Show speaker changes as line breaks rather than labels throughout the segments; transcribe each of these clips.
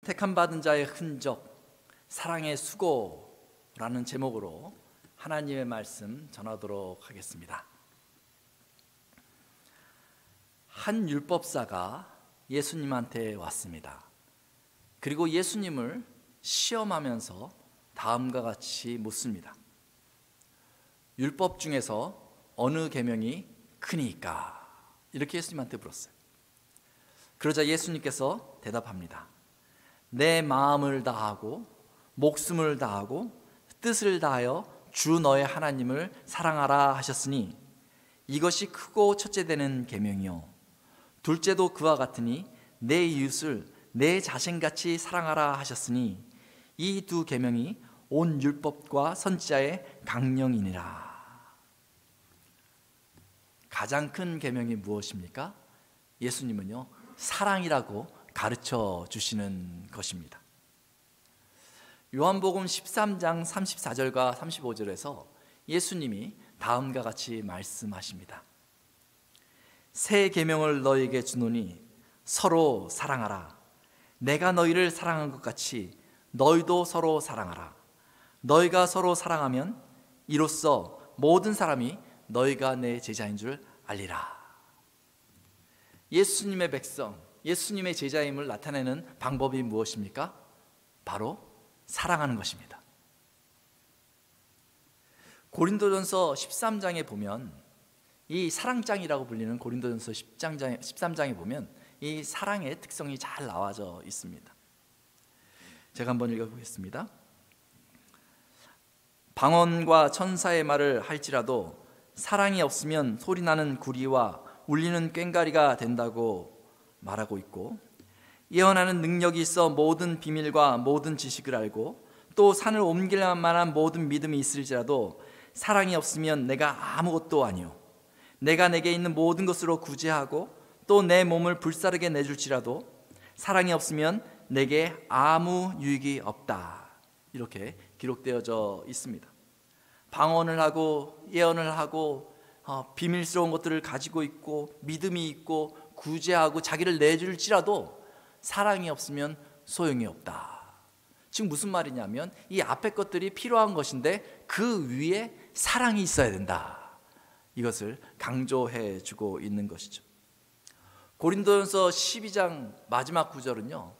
택함 받은 자의 흔적, 사랑의 수고라는 제목으로 하나님의 말씀 전하도록 하겠습니다. 한 율법사가 예수님한테 왔습니다. 그리고 예수님을 시험하면서 다음과 같이 묻습니다. 율법 중에서 어느 계명이 크니까? 이렇게 예수님한테 물었어요. 그러자 예수님께서 대답합니다. 내 마음을 다하고 목숨을 다하고 뜻을 다하여 주 너의 하나님을 사랑하라 하셨으니 이것이 크고 첫째 되는 계명이요 둘째도 그와 같으니 내 이웃을 내 자신같이 사랑하라 하셨으니 이 두 계명이 온 율법과 선지자의 강령이니라. 가장 큰 계명이 무엇입니까? 예수님은요, 사랑이라고 가르쳐 주시는 것입니다. 요한복음 13장 34절과 35절에서 예수님이 다음과 같이 말씀하십니다. 새 계명을 너희에게 주노니 서로 사랑하라. 내가 너희를 사랑한 것 같이 너희도 서로 사랑하라. 너희가 서로 사랑하면 이로써 모든 사람이 너희가 내 제자인 줄 알리라. 예수님의 백성, 예수님의 제자임을 나타내는 방법이 무엇입니까? 바로 사랑하는 것입니다. 고린도전서 13장에 보면 이 사랑장이라고 불리는 고린도전서 13장에 보면 이 사랑의 특성이 잘 나와져 있습니다. 제가 한번 읽어보겠습니다. 방언과 천사의 말을 할지라도 사랑이 없으면 소리나는 구리와 울리는 꽹과리가 된다고 말하고 있고, 예언하는 능력이 있어 모든 비밀과 모든 지식을 알고 또 산을 옮길 만한 모든 믿음이 있을지라도 사랑이 없으면 내가 아무것도 아니요 내가 내게 있는 모든 것으로 구제하고 또 내 몸을 불사르게 내줄지라도 사랑이 없으면 내게 아무 유익이 없다. 이렇게 기록되어져 있습니다. 방언을 하고 예언을 하고 비밀스러운 것들을 가지고 있고 믿음이 있고 구제하고 자기를 내줄지라도 사랑이 없으면 소용이 없다. 지금 무슨 말이냐면 이 앞에 것들이 필요한 것인데 그 위에 사랑이 있어야 된다. 이것을 강조해 주고 있는 것이죠. 고린도전서 12장 마지막 구절은요,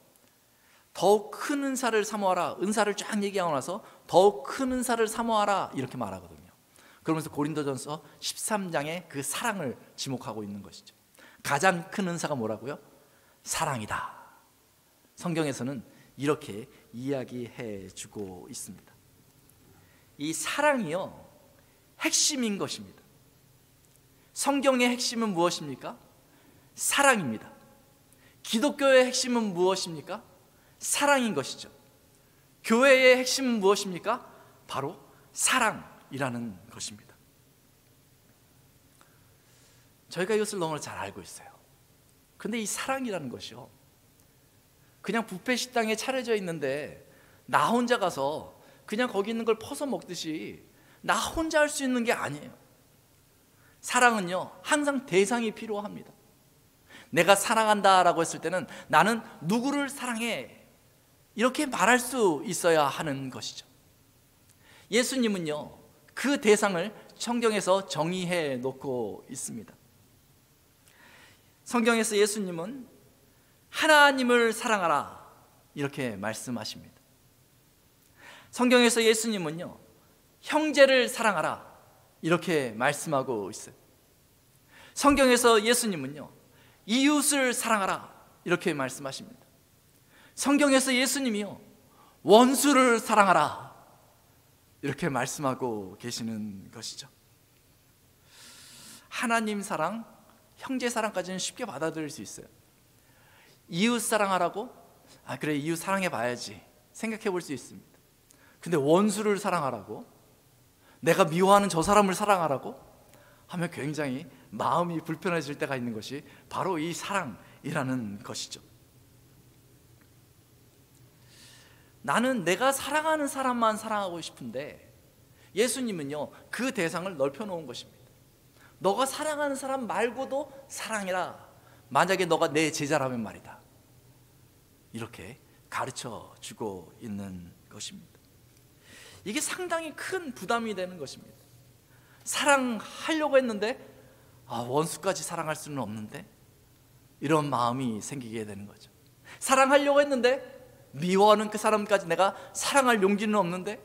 더욱 큰 은사를 사모하라. 은사를 쫙 얘기하고 나서 더욱 큰 은사를 사모하라 이렇게 말하거든요. 그러면서 고린도전서 13장의 그 사랑을 지목하고 있는 것이죠. 가장 큰 은사가 뭐라고요? 사랑이다. 성경에서는 이렇게 이야기해 주고 있습니다. 이 사랑이요, 핵심인 것입니다. 성경의 핵심은 무엇입니까? 사랑입니다. 기독교의 핵심은 무엇입니까? 사랑인 것이죠. 교회의 핵심은 무엇입니까? 바로 사랑이라는 것입니다. 저희가 이것을 너무 잘 알고 있어요. 근데 이 사랑이라는 것이요, 그냥 뷔페 식당에 차려져 있는데 나 혼자 가서 그냥 거기 있는 걸 퍼서 먹듯이 나 혼자 할 수 있는 게 아니에요. 사랑은요, 항상 대상이 필요합니다. 내가 사랑한다라고 했을 때는 나는 누구를 사랑해 이렇게 말할 수 있어야 하는 것이죠. 예수님은요, 그 대상을 성경에서 정의해 놓고 있습니다. 성경에서 예수님은 하나님을 사랑하라 이렇게 말씀하십니다. 성경에서 예수님은요, 형제를 사랑하라 이렇게 말씀하고 있어요. 성경에서 예수님은요, 이웃을 사랑하라 이렇게 말씀하십니다. 성경에서 예수님이요, 원수를 사랑하라 이렇게 말씀하고 계시는 것이죠. 하나님 사랑, 형제 사랑까지는 쉽게 받아들일 수 있어요. 이웃 사랑하라고? 그래, 이웃 사랑해 봐야지 생각해 볼 수 있습니다. 근데 원수를 사랑하라고? 내가 미워하는 저 사람을 사랑하라고? 하면 굉장히 마음이 불편해질 때가 있는 것이 바로 이 사랑이라는 것이죠. 나는 내가 사랑하는 사람만 사랑하고 싶은데 예수님은요, 그 대상을 넓혀 놓은 것입니다. 너가 사랑하는 사람 말고도 사랑해라. 만약에 너가 내 제자라면 말이다. 이렇게 가르쳐 주고 있는 것입니다. 이게 상당히 큰 부담이 되는 것입니다. 사랑하려고 했는데 원수까지 사랑할 수는 없는데, 이런 마음이 생기게 되는 거죠. 사랑하려고 했는데 미워하는 그 사람까지 내가 사랑할 용기는 없는데,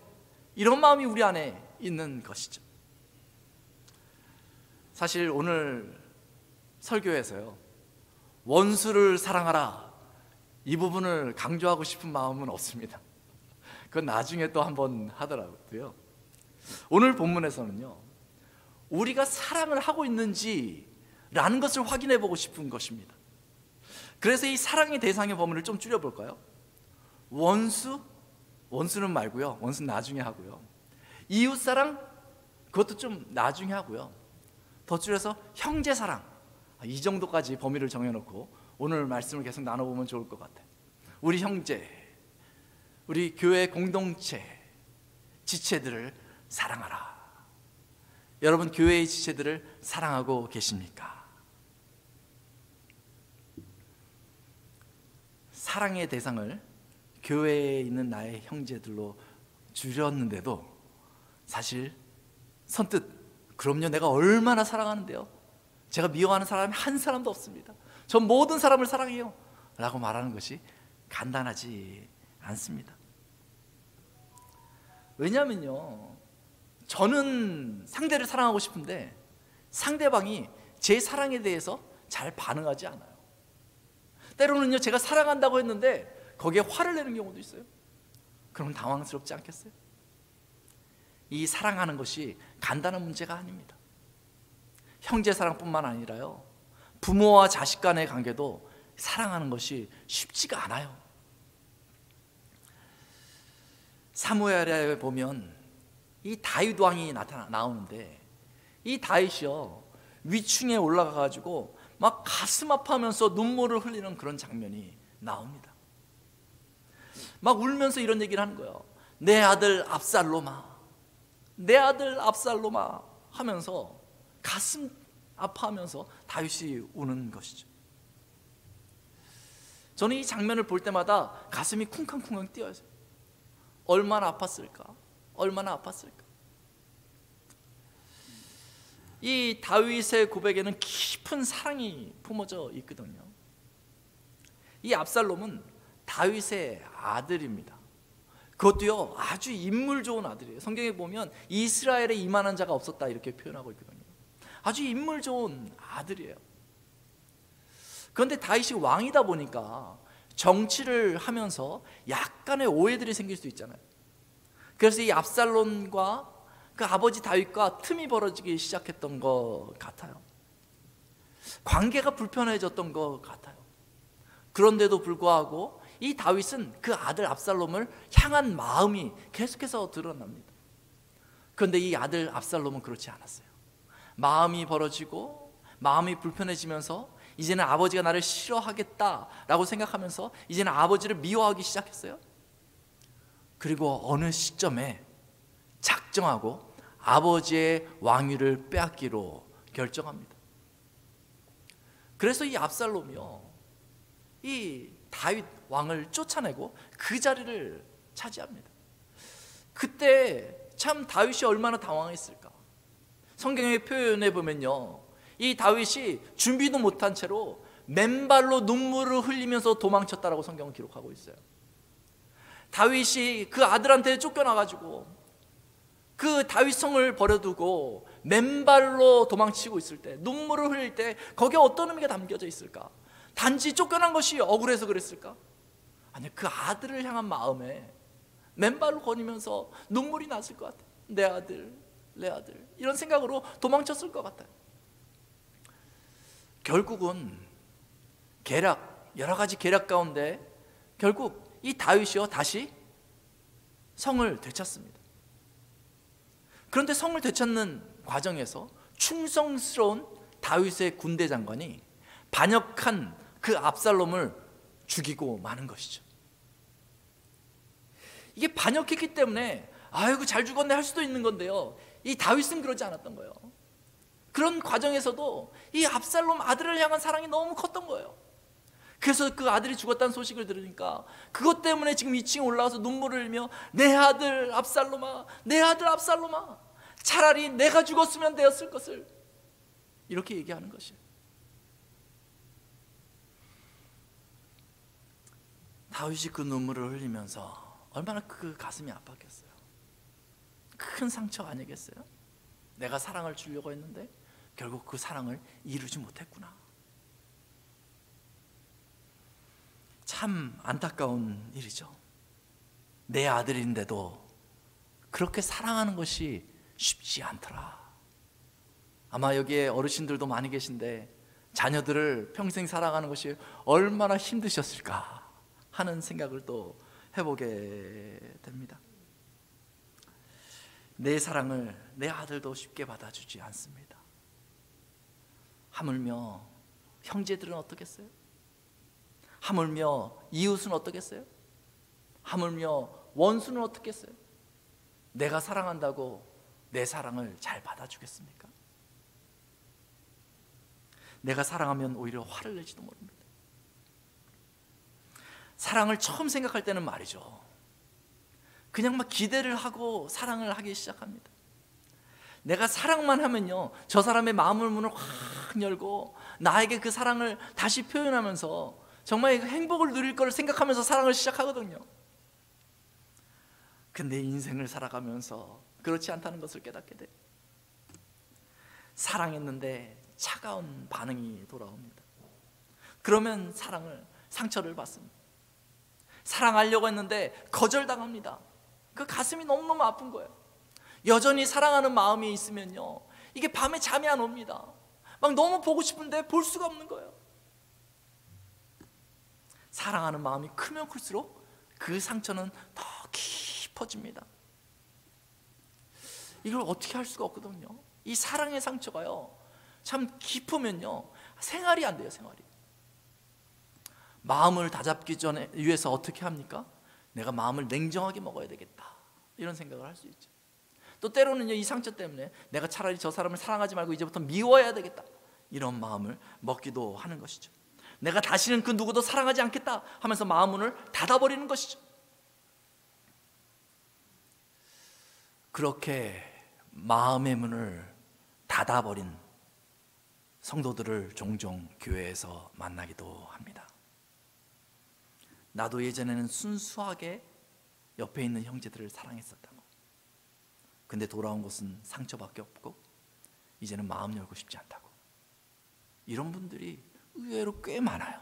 이런 마음이 우리 안에 있는 것이죠. 사실 오늘 설교에서요, 원수를 사랑하라, 이 부분을 강조하고 싶은 마음은 없습니다. 그건 나중에 또 한번 하더라고요. 오늘 본문에서는요, 우리가 사랑을 하고 있는지라는 것을 확인해 보고 싶은 것입니다. 그래서 이 사랑의 대상의 범위를 좀 줄여볼까요? 원수는 말고요, 원수는 나중에 하고요. 이웃사랑, 그것도 좀 나중에 하고요. 더 줄여서 형제사랑, 이 정도까지 범위를 정해놓고 오늘 말씀을 계속 나눠보면 좋을 것 같아요. 우리 형제, 우리 교회 공동체, 지체들을 사랑하라. 여러분, 교회의 지체들을 사랑하고 계십니까? 사랑의 대상을 교회에 있는 나의 형제들로 줄였는데도 사실 선뜻 그럼요, 내가 얼마나 사랑하는데요, 제가 미워하는 사람이 한 사람도 없습니다, 전 모든 사람을 사랑해요 라고 말하는 것이 간단하지 않습니다. 왜냐하면요, 저는 상대를 사랑하고 싶은데 상대방이 제 사랑에 대해서 잘 반응하지 않아요. 때로는요, 제가 사랑한다고 했는데 거기에 화를 내는 경우도 있어요. 그럼 당황스럽지 않겠어요? 이 사랑하는 것이 간단한 문제가 아닙니다. 형제 사랑뿐만 아니라요, 부모와 자식 간의 관계도 사랑하는 것이 쉽지가 않아요. 사무엘에 보면 이 다윗 왕이 나오는데, 이 다윗이요, 위층에 올라가 가지고 막 가슴 아파하면서 눈물을 흘리는 그런 장면이 나옵니다. 막 울면서 이런 얘기를 하는 거예요. 내 아들 압살롬아, 내 아들 압살롬아 하면서 가슴 아파하면서 다윗이 우는 것이죠. 저는 이 장면을 볼 때마다 가슴이 쿵쾅쿵쾅 뛰어요. 얼마나 아팠을까? 얼마나 아팠을까? 이 다윗의 고백에는 깊은 사랑이 품어져 있거든요. 이 압살롬은 다윗의 아들입니다. 그것도요, 아주 인물 좋은 아들이에요. 성경에 보면 이스라엘에 이만한 자가 없었다 이렇게 표현하고 있거든요. 아주 인물 좋은 아들이에요. 그런데 다윗이 왕이다 보니까 정치를 하면서 약간의 오해들이 생길 수 있잖아요. 그래서 이 압살롬과 그 아버지 다윗과 틈이 벌어지기 시작했던 것 같아요. 관계가 불편해졌던 것 같아요. 그런데도 불구하고 이 다윗은 그 아들 압살롬을 향한 마음이 계속해서 드러납니다. 그런데 이 아들 압살롬은 그렇지 않았어요. 마음이 벌어지고 마음이 불편해지면서 이제는 아버지가 나를 싫어하겠다라고 생각하면서 이제는 아버지를 미워하기 시작했어요. 그리고 어느 시점에 작정하고 아버지의 왕위를 빼앗기로 결정합니다. 그래서 이 압살롬이요, 이 다윗 왕을 쫓아내고 그 자리를 차지합니다. 그때 참 다윗이 얼마나 당황했을까. 성경의 표현에 보면요, 이 다윗이 준비도 못한 채로 맨발로 눈물을 흘리면서 도망쳤다라고 성경은 기록하고 있어요. 다윗이 그 아들한테 쫓겨나가지고 그 다윗성을 버려두고 맨발로 도망치고 있을 때, 눈물을 흘릴 때 거기에 어떤 의미가 담겨져 있을까? 단지 쫓겨난 것이 억울해서 그랬을까? 아니, 그 아들을 향한 마음에 맨발로 거니면서 눈물이 났을 것 같아요. 내 아들, 내 아들, 이런 생각으로 도망쳤을 것 같아요. 결국은 여러 가지 계략 가운데 결국 이 다윗이요, 다시 성을 되찾습니다. 그런데 성을 되찾는 과정에서 충성스러운 다윗의 군대 장관이 반역한 그 압살롬을 죽이고 마는 것이죠. 이게 반역했기 때문에 아이고 잘 죽었네 할 수도 있는 건데요, 이 다윗은 그러지 않았던 거예요. 그런 과정에서도 이 압살롬 아들을 향한 사랑이 너무 컸던 거예요. 그래서 그 아들이 죽었다는 소식을 들으니까 그것 때문에 지금 2층에 올라가서 눈물을 흘리며 내 아들 압살롬아, 내 아들 압살롬아, 차라리 내가 죽었으면 되었을 것을, 이렇게 얘기하는 것이에요. 다윗이 그 눈물을 흘리면서 얼마나 그 가슴이 아팠겠어요. 큰 상처 아니겠어요? 내가 사랑을 주려고 했는데 결국 그 사랑을 이루지 못했구나. 참 안타까운 일이죠. 내 아들인데도 그렇게 사랑하는 것이 쉽지 않더라. 아마 여기에 어르신들도 많이 계신데 자녀들을 평생 사랑하는 것이 얼마나 힘드셨을까 하는 생각을 또 해보게 됩니다. 내 사랑을 내 아들도 쉽게 받아주지 않습니다. 하물며 형제들은 어떻겠어요? 하물며 이웃은 어떻겠어요? 하물며 원수는 어떻겠어요? 내가 사랑한다고 내 사랑을 잘 받아주겠습니까? 내가 사랑하면 오히려 화를 내지도 모릅니다. 사랑을 처음 생각할 때는 말이죠, 그냥 막 기대를 하고 사랑을 하기 시작합니다. 내가 사랑만 하면요, 저 사람의 마음의 문을 확 열고 나에게 그 사랑을 다시 표현하면서 정말 행복을 누릴 걸 생각하면서 사랑을 시작하거든요. 근데 인생을 살아가면서 그렇지 않다는 것을 깨닫게 돼요. 사랑했는데 차가운 반응이 돌아옵니다. 그러면 상처를 받습니다. 사랑하려고 했는데 거절당합니다. 그 가슴이 너무너무 아픈 거예요. 여전히 사랑하는 마음이 있으면요, 이게 밤에 잠이 안 옵니다. 막 너무 보고 싶은데 볼 수가 없는 거예요. 사랑하는 마음이 크면 클수록 그 상처는 더 깊어집니다. 이걸 어떻게 할 수가 없거든요. 이 사랑의 상처가요, 참 깊으면요, 생활이 안 돼요. 생활이. 마음을 다잡기 전에 위해서 어떻게 합니까? 내가 마음을 냉정하게 먹어야 되겠다, 이런 생각을 할 수 있죠. 또 때로는요, 이 상처 때문에 내가 차라리 저 사람을 사랑하지 말고 이제부터 미워해야 되겠다, 이런 마음을 먹기도 하는 것이죠. 내가 다시는 그 누구도 사랑하지 않겠다 하면서 마음 문을 닫아버리는 것이죠. 그렇게 마음의 문을 닫아버린 성도들을 종종 교회에서 만나기도 합니다. 나도 예전에는 순수하게 옆에 있는 형제들을 사랑했었다고, 근데 돌아온 것은 상처밖에 없고 이제는 마음 열고 싶지 않다고. 이런 분들이 의외로 꽤 많아요.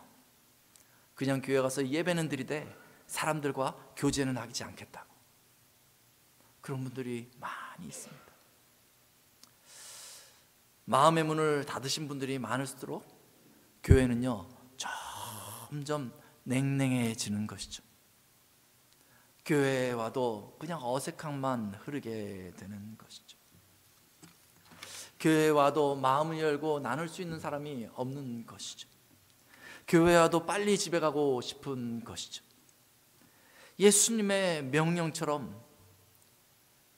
그냥 교회 가서 예배는 드리되 사람들과 교제는 하지 않겠다고. 그런 분들이 많이 있습니다. 마음의 문을 닫으신 분들이 많을수록 교회는요, 점점 냉랭해지는 것이죠. 교회에 와도 그냥 어색함만 흐르게 되는 것이죠. 교회에 와도 마음을 열고 나눌 수 있는 사람이 없는 것이죠. 교회에 와도 빨리 집에 가고 싶은 것이죠. 예수님의 명령처럼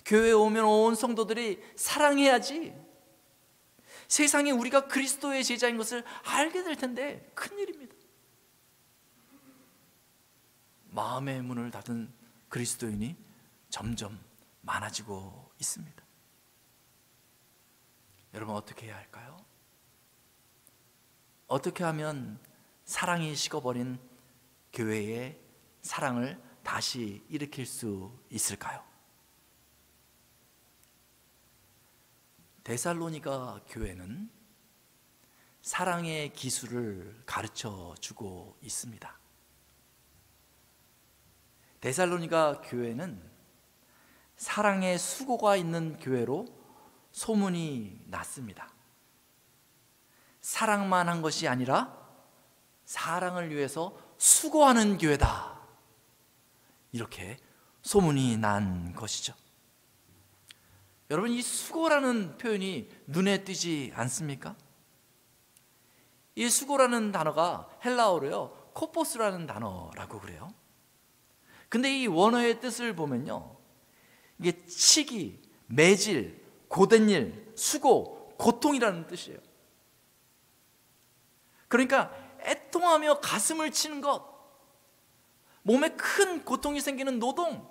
교회에 오면 온 성도들이 사랑해야지 세상에 우리가 그리스도의 제자인 것을 알게 될 텐데 큰일입니다. 마음의 문을 닫은 그리스도인이 점점 많아지고 있습니다. 여러분, 어떻게 해야 할까요? 어떻게 하면 사랑이 식어버린 교회의 사랑을 다시 일으킬 수 있을까요? 데살로니가 교회는 사랑의 기술을 가르쳐 주고 있습니다. 데살로니가 교회는 사랑의 수고가 있는 교회로 소문이 났습니다. 사랑만 한 것이 아니라 사랑을 위해서 수고하는 교회다, 이렇게 소문이 난 것이죠. 여러분, 이 수고라는 표현이 눈에 띄지 않습니까? 이 수고라는 단어가 헬라어로요, 코포스라는 단어라고 그래요. 근데 이 원어의 뜻을 보면요, 이게 치기, 매질, 고된 일, 수고, 고통이라는 뜻이에요. 그러니까 애통하며 가슴을 치는 것, 몸에 큰 고통이 생기는 노동,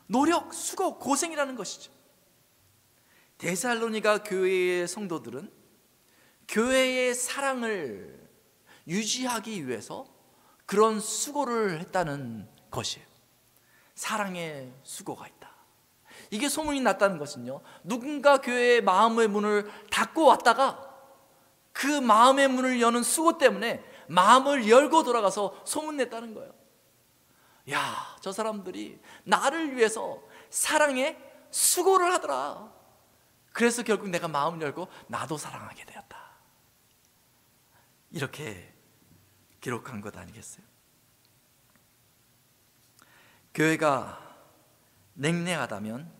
노력, 수고, 고생이라는 것이죠. 데살로니가 교회의 성도들은 교회의 사랑을 유지하기 위해서 그런 수고를 했다는 것이에요. 사랑의 수고가 있다. 이게 소문이 났다는 것은요, 누군가 교회의 마음의 문을 닫고 왔다가 그 마음의 문을 여는 수고 때문에 마음을 열고 돌아가서 소문냈다는 거예요. 야, 저 사람들이 나를 위해서 사랑의 수고를 하더라. 그래서 결국 내가 마음을 열고 나도 사랑하게 되었다. 이렇게 기록한 것 아니겠어요? 교회가 냉랭하다면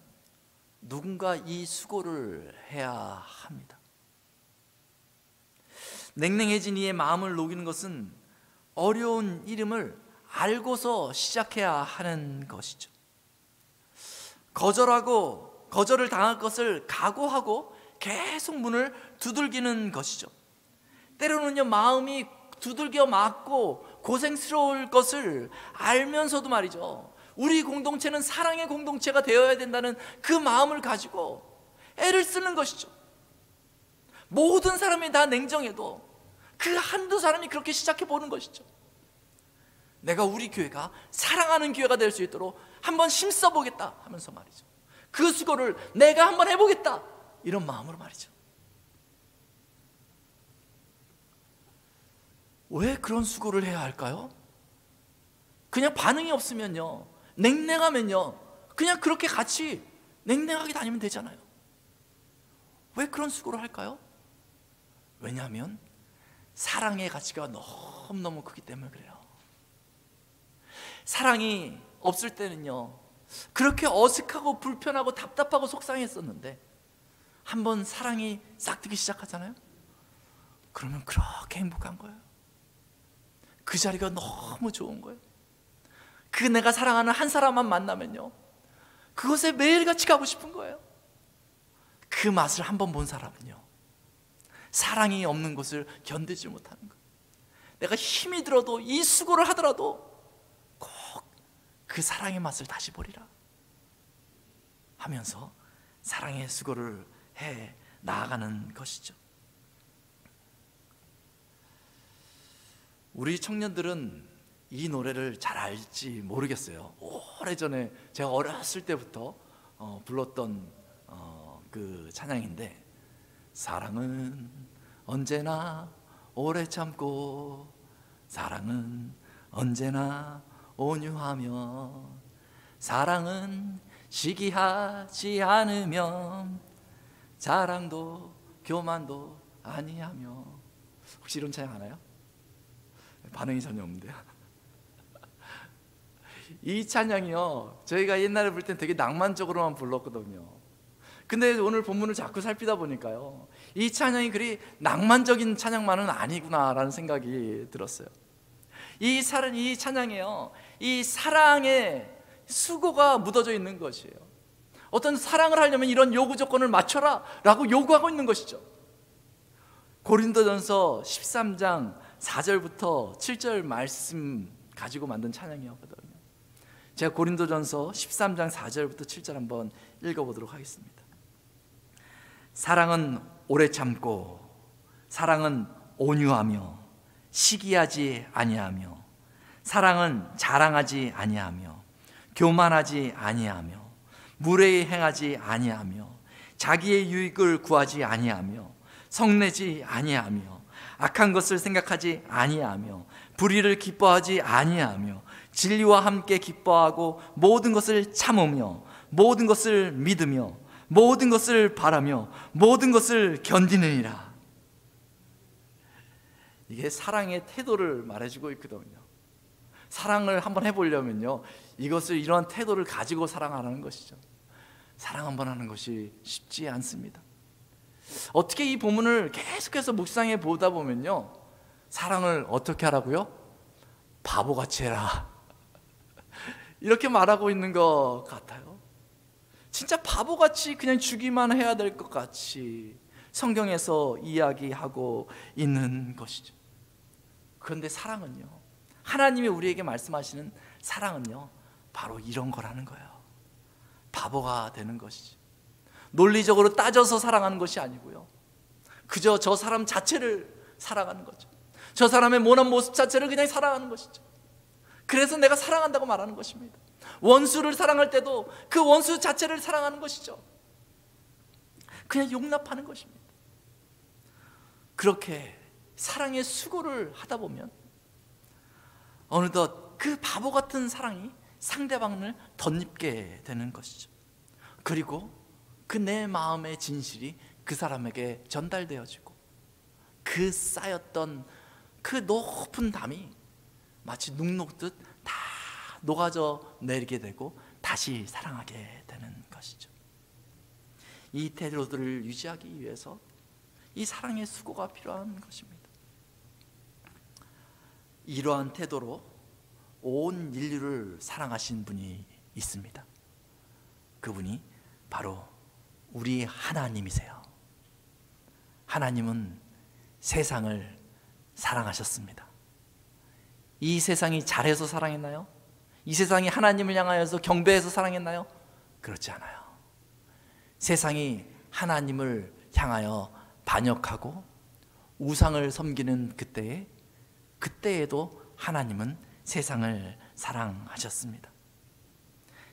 누군가 이 수고를 해야 합니다. 냉랭해진 이의 마음을 녹이는 것은 어려운 이름을 알고서 시작해야 하는 것이죠. 거절을 당할 것을 각오하고 계속 문을 두들기는 것이죠. 때로는요, 마음이 두들겨 맞고 고생스러울 것을 알면서도 말이죠, 우리 공동체는 사랑의 공동체가 되어야 된다는 그 마음을 가지고 애를 쓰는 것이죠. 모든 사람이 다 냉정해도 그 한두 사람이 그렇게 시작해 보는 것이죠. 내가 우리 교회가 사랑하는 교회가 될 수 있도록 한번 힘써 보겠다 하면서 말이죠, 그 수고를 내가 한번 해보겠다, 이런 마음으로 말이죠. 왜 그런 수고를 해야 할까요? 그냥 반응이 없으면요, 냉랭하면요, 그냥 그렇게 같이 냉랭하게 다니면 되잖아요. 왜 그런 수고를 할까요? 왜냐하면 사랑의 가치가 너무너무 크기 때문에 그래요. 사랑이 없을 때는요, 그렇게 어색하고 불편하고 답답하고 속상했었는데 한번 사랑이 싹트기 시작하잖아요. 그러면 그렇게 행복한 거예요. 그 자리가 너무 좋은 거예요. 그 내가 사랑하는 한 사람만 만나면요, 그곳에 매일같이 가고 싶은 거예요. 그 맛을 한번 본 사람은요, 사랑이 없는 곳을 견디지 못하는 거예요. 내가 힘이 들어도 이 수고를 하더라도 꼭 그 사랑의 맛을 다시 보리라 하면서 사랑의 수고를 해 나아가는 것이죠. 우리 청년들은 이 노래를 잘 알지 모르겠어요. 오래전에 제가 어렸을 때부터 불렀던 그 찬양인데, 사랑은 언제나 오래 참고 사랑은 언제나 온유하며 사랑은 시기하지 않으면 자랑도 교만도 아니하며. 혹시 이런 찬양 아나요? 반응이 전혀 없는데요. 이 찬양이요, 저희가 옛날에 부를 땐 되게 낭만적으로만 불렀거든요. 근데 오늘 본문을 자꾸 살피다 보니까요, 이 찬양이 그리 낭만적인 찬양만은 아니구나라는 생각이 들었어요. 이 찬양에요, 이 사랑의 수고가 묻어져 있는 것이에요. 어떤 사랑을 하려면 이런 요구 조건을 맞춰라 라고 요구하고 있는 것이죠. 고린도전서 13장 4절부터 7절 말씀 가지고 만든 찬양이었거든요. 제가 고린도전서 13장 4절부터 7절 한번 읽어보도록 하겠습니다. 사랑은 오래 참고 사랑은 온유하며 시기하지 아니하며 사랑은 자랑하지 아니하며 교만하지 아니하며 무례히 행하지 아니하며 자기의 유익을 구하지 아니하며 성내지 아니하며 악한 것을 생각하지 아니하며 불의를 기뻐하지 아니하며 진리와 함께 기뻐하고 모든 것을 참으며 모든 것을 믿으며 모든 것을 바라며 모든 것을 견디느니라. 이게 사랑의 태도를 말해주고 있거든요. 사랑을 한번 해보려면요, 이러한 태도를 가지고 사랑하라는 것이죠. 사랑 한번 하는 것이 쉽지 않습니다. 어떻게 이 본문을 계속해서 묵상해 보다 보면요, 사랑을 어떻게 하라고요? 바보같이 해라, 이렇게 말하고 있는 것 같아요. 진짜 바보같이 그냥 주기만 해야 될 것 같이 성경에서 이야기하고 있는 것이죠. 그런데 사랑은요, 하나님이 우리에게 말씀하시는 사랑은요, 바로 이런 거라는 거예요. 바보가 되는 것이지, 논리적으로 따져서 사랑하는 것이 아니고요, 그저 저 사람 자체를 사랑하는 거죠. 저 사람의 모난 모습 자체를 그냥 사랑하는 것이죠. 그래서 내가 사랑한다고 말하는 것입니다. 원수를 사랑할 때도 그 원수 자체를 사랑하는 것이죠. 그냥 용납하는 것입니다. 그렇게 사랑의 수고를 하다 보면 어느덧 그 바보 같은 사랑이 상대방을 덧입게 되는 것이죠. 그리고 그 내 마음의 진실이 그 사람에게 전달되어지고, 그 쌓였던 그 높은 담이 마치 눅 녹듯 다 녹아져 내리게 되고 다시 사랑하게 되는 것이죠. 이 태도들을 유지하기 위해서 이 사랑의 수고가 필요한 것입니다. 이러한 태도로 온 인류를 사랑하신 분이 있습니다. 그분이 바로 우리 하나님이세요. 하나님은 세상을 사랑하셨습니다. 이 세상이 잘해서 사랑했나요? 이 세상이 하나님을 향하여서 경배해서 사랑했나요? 그렇지 않아요. 세상이 하나님을 향하여 반역하고 우상을 섬기는 그때에도 하나님은 세상을 사랑하셨습니다.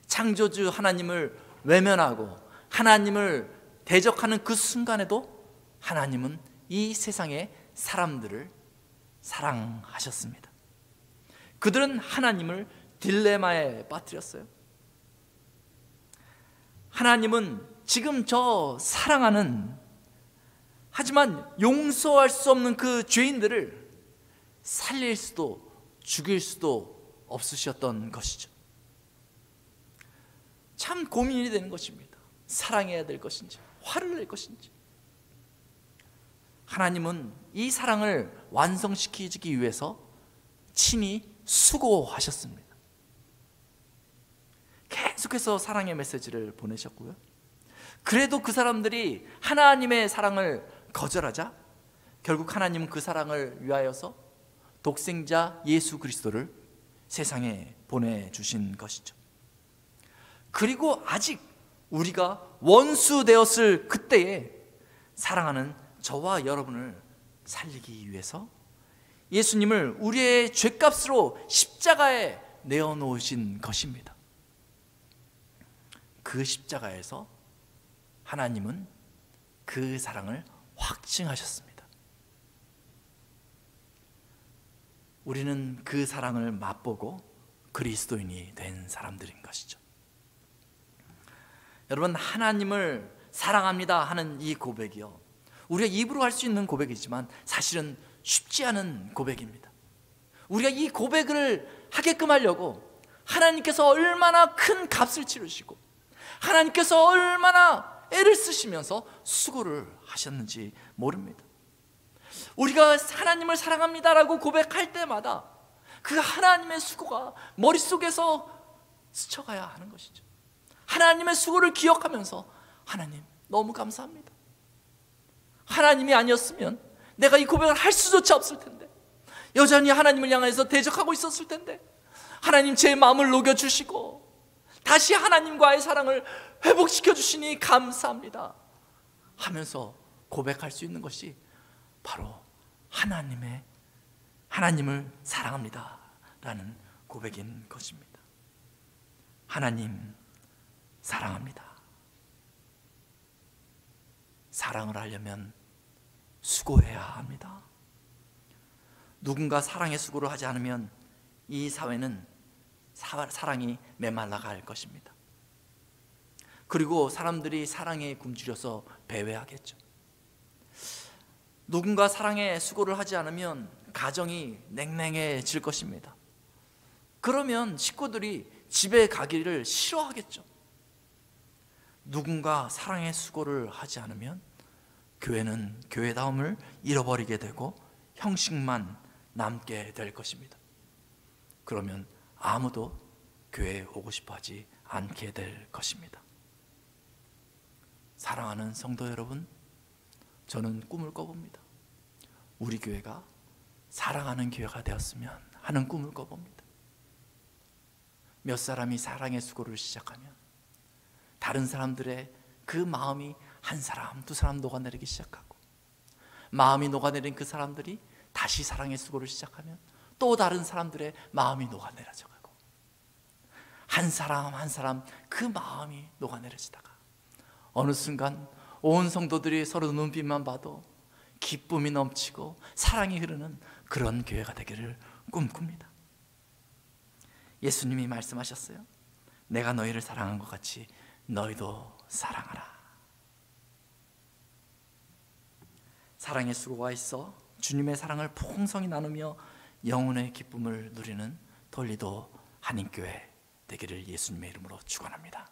창조주 하나님을 외면하고 하나님을 대적하는 그 순간에도 하나님은 이 세상의 사람들을 사랑하셨습니다. 그들은 하나님을 딜레마에 빠뜨렸어요. 하나님은 지금 저 사랑하는, 하지만 용서할 수 없는 그 죄인들을 살릴 수도 죽일 수도 없으셨던 것이죠. 참 고민이 되는 것입니다. 사랑해야 될 것인지 화를 낼 것인지. 하나님은 이 사랑을 완성시키기 위해서 친히 수고하셨습니다. 계속해서 사랑의 메시지를 보내셨고요, 그래도 그 사람들이 하나님의 사랑을 거절하자 결국 하나님은 그 사랑을 위하여서 독생자 예수 그리스도를 세상에 보내주신 것이죠. 그리고 아직 우리가 원수 되었을 그때에 사랑하는 저와 여러분을 살리기 위해서 예수님을 우리의 죄값으로 십자가에 내어놓으신 것입니다. 그 십자가에서 하나님은 그 사랑을 확증하셨습니다. 우리는 그 사랑을 맛보고 그리스도인이 된 사람들인 것이죠. 여러분, 하나님을 사랑합니다 하는 이 고백이요, 우리가 입으로 할 수 있는 고백이지만 사실은 쉽지 않은 고백입니다. 우리가 이 고백을 하게끔 하려고 하나님께서 얼마나 큰 값을 치르시고 하나님께서 얼마나 애를 쓰시면서 수고를 하셨는지 모릅니다. 우리가 하나님을 사랑합니다라고 고백할 때마다 그 하나님의 수고가 머릿속에서 스쳐가야 하는 것이죠. 하나님의 수고를 기억하면서 하나님 너무 감사합니다. 하나님이 아니었으면 내가 이 고백을 할 수조차 없을 텐데, 여전히 하나님을 향해서 대적하고 있었을 텐데, 하나님 제 마음을 녹여주시고 다시 하나님과의 사랑을 회복시켜 주시니 감사합니다 하면서 고백할 수 있는 것이 바로 하나님을 사랑합니다 라는 고백인 것입니다. 하나님 사랑합니다. 사랑을 하려면 수고해야 합니다. 누군가 사랑의 수고를 하지 않으면 이 사회는 사랑이 메말라갈 것입니다. 그리고 사람들이 사랑에 굶주려서 배회하겠죠. 누군가 사랑의 수고를 하지 않으면 가정이 냉랭해질 것입니다. 그러면 식구들이 집에 가기를 싫어하겠죠. 누군가 사랑의 수고를 하지 않으면 교회는 교회다움을 잃어버리게 되고 형식만 남게 될 것입니다. 그러면 아무도 교회에 오고 싶어 하지 않게 될 것입니다. 사랑하는 성도 여러분, 저는 꿈을 꿔봅니다. 우리 교회가 사랑하는 교회가 되었으면 하는 꿈을 꿔봅니다. 몇 사람이 사랑의 수고를 시작하면 다른 사람들의 그 마음이 한 사람, 두 사람 녹아내리기 시작하고, 마음이 녹아내린 그 사람들이 다시 사랑의 수고를 시작하면 또 다른 사람들의 마음이 녹아내려져 가고, 한 사람 한 사람 그 마음이 녹아내려지다가 어느 순간 온 성도들이 서로 눈빛만 봐도 기쁨이 넘치고 사랑이 흐르는 그런 교회가 되기를 꿈꿉니다. 예수님이 말씀하셨어요. 내가 너희를 사랑한 것 같이 너희도 사랑하라. 사랑의 수고가 있어 주님의 사랑을 풍성히 나누며 영혼의 기쁨을 누리는 돌리도 한인교회 되기를 예수님의 이름으로 축원합니다.